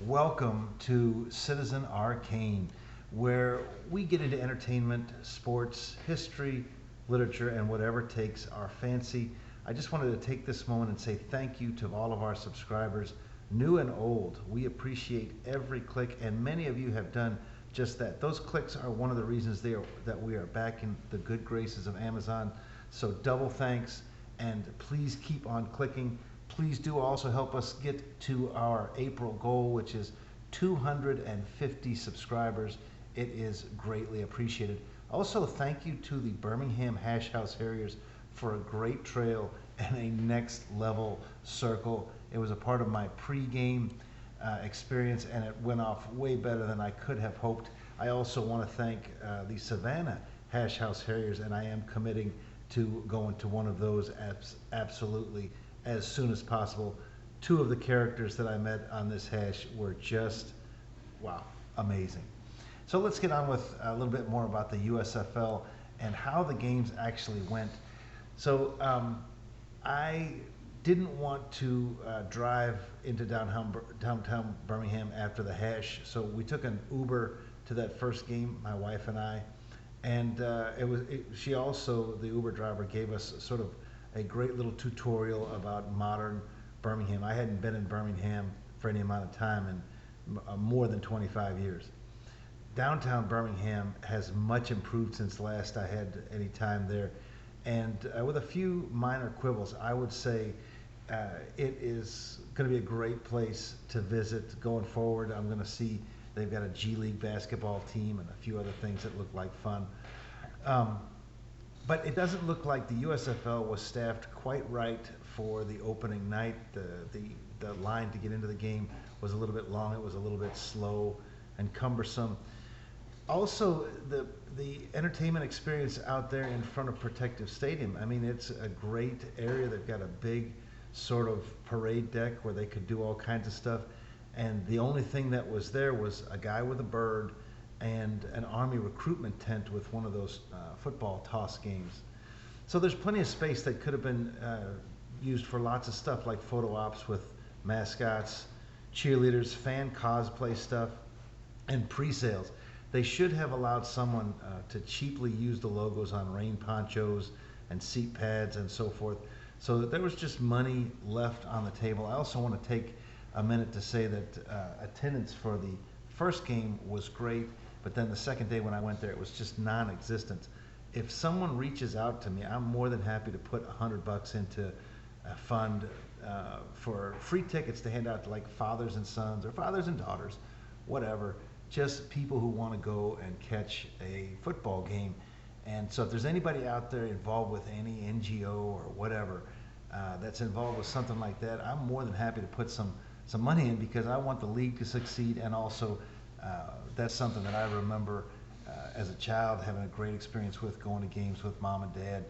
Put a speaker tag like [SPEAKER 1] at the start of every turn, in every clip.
[SPEAKER 1] Welcome to Citizen Arcane, where we get into entertainment, sports, history, literature, and whatever takes our fancy. I just wanted to take this moment and say thank you to all of our subscribers, new and old. We appreciate every click, and many of you have done just that. Those clicks are one of the reasons that we are back in the good graces of Amazon. So double thanks, and please keep on clicking. Please do also help us get to our April goal, which is 250 subscribers. It is greatly appreciated. Also, thank you to the Birmingham Hash House Harriers for a great trail and a next level circle. It was a part of my pregame experience, and it went off way better than I could have hoped. I also want to thank the Savannah Hash House Harriers, and I am committing to going to one of those absolutely as soon as possible. Two of the characters that I met on this hash were just, wow, amazing. So let's get on with a little bit more about the USFL and how the games actually went. So I didn't want to drive into downtown Birmingham after the hash, so we took an Uber to that first game, my wife and I, and she also, the Uber driver, gave us sort of a great little tutorial about modern Birmingham. I hadn't been in Birmingham for any amount of time in more than 25 years. Downtown Birmingham has much improved since last I had any time there, and with a few minor quibbles, I would say it is going to be a great place to visit going forward. I'm going to see they've got a G League basketball team and a few other things that look like fun. But it doesn't look like the USFL was staffed quite right for the opening night. The line to get into the game was a little bit long. It was a little bit slow and cumbersome. Also, the entertainment experience out there in front of Protective Stadium, I mean, it's a great area. They've got a big sort of parade deck where they could do all kinds of stuff. And the only thing that was there was a guy with a bird and an Army recruitment tent with one of those football toss games. So there's plenty of space that could have been used for lots of stuff like photo ops with mascots, cheerleaders, fan cosplay stuff, and pre-sales. They should have allowed someone to cheaply use the logos on rain ponchos and seat pads and so forth. So that there was just money left on the table. I also want to take a minute to say that attendance for the first game was great, but then the second day when I went there, it was just non-existent. If someone reaches out to me, I'm more than happy to put $100 into a fund for free tickets to hand out to like fathers and sons or fathers and daughters, whatever, just people who want to go and catch a football game. And so if there's anybody out there involved with any NGO or whatever that's involved with something like that, I'm more than happy to put some money in, because I want the league to succeed, and also that's something that I remember as a child having a great experience with, going to games with mom and dad,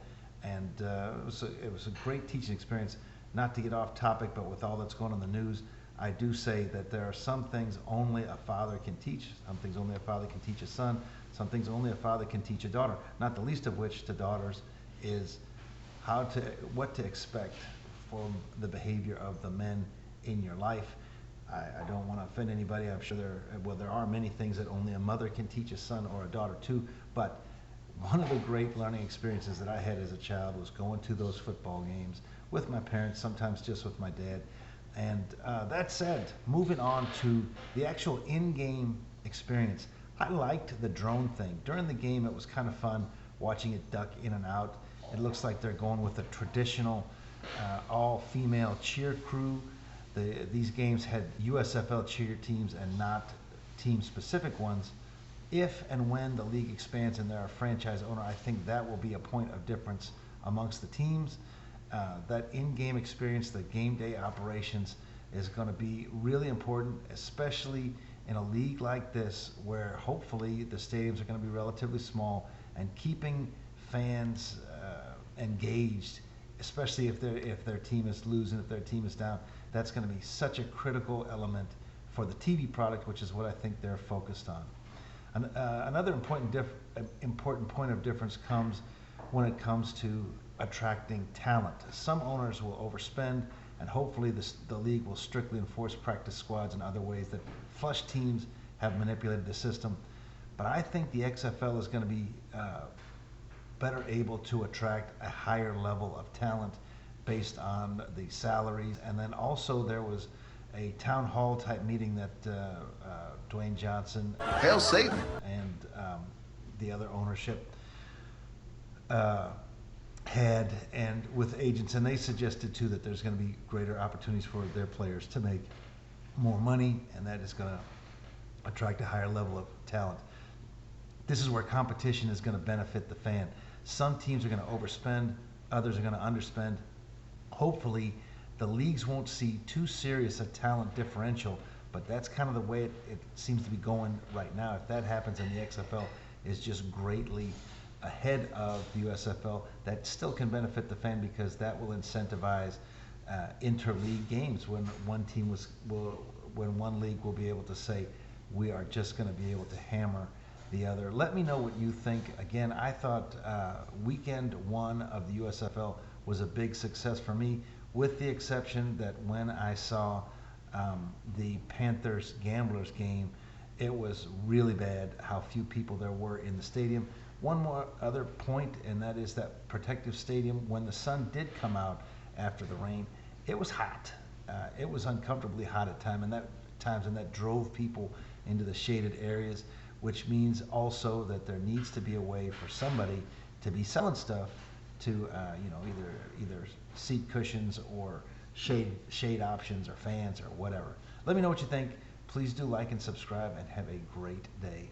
[SPEAKER 1] and it was a great teaching experience. Not to get off topic, but with all that's going on in the news, I do say that there are some things only a father can teach, some things only a father can teach a son, some things only a father can teach a daughter, not the least of which to daughters is what to expect from the behavior of the men in your life. I don't want to offend anybody. I'm sure there are many things that only a mother can teach a son or a daughter too, but one of the great learning experiences that I had as a child was going to those football games with my parents, sometimes just with my dad. And that said, moving on to the actual in-game experience, I liked the drone thing. During the game, it was kind of fun watching it duck in and out. It looks like they're going with a traditional all-female cheer crew. These games had USFL cheer teams and not team-specific ones. If and when the league expands and they're a franchise owner, I think that will be a point of difference amongst the teams. That in-game experience, the game day operations, is going to be really important, especially in a league like this where hopefully the stadiums are going to be relatively small, and keeping fans engaged, especially if their team is losing, if their team is down. That's going to be such a critical element for the TV product, which is what I think they're focused on. Another important point of difference comes when it comes to attracting talent. Some owners will overspend and hopefully the league will strictly enforce practice squads and other ways that flush teams have manipulated the system. But I think the XFL is going to be better able to attract a higher level of talent based on the salaries. And then also there was a town hall type meeting that Dwayne Johnson
[SPEAKER 2] Hail Satan
[SPEAKER 1] and the other ownership had, and with agents, and they suggested too that there's going to be greater opportunities for their players to make more money, and that is going to attract a higher level of talent. This is where competition is going to benefit the fan. Some teams are going to overspend, others are going to underspend. Hopefully, the leagues won't see too serious a talent differential, but that's kind of the way it seems to be going right now. If that happens and the XFL is just greatly ahead of the USFL, that still can benefit the fan because that will incentivize inter-league games when one league will be able to say, we are just going to be able to hammer the other. Let me know what you think. Again, I thought weekend one of the USFL was a big success for me, with the exception that when I saw the Panthers Gamblers game, it was really bad how few people there were in the stadium. One more other point, and that is that protective stadium, when the sun did come out after the rain, it was hot. It was uncomfortably hot at times, and that drove people into the shaded areas, which means also that there needs to be a way for somebody to be selling stuff to either seat cushions or shade options or fans or whatever. Let me know what you think. Please do like and subscribe, and have a great day.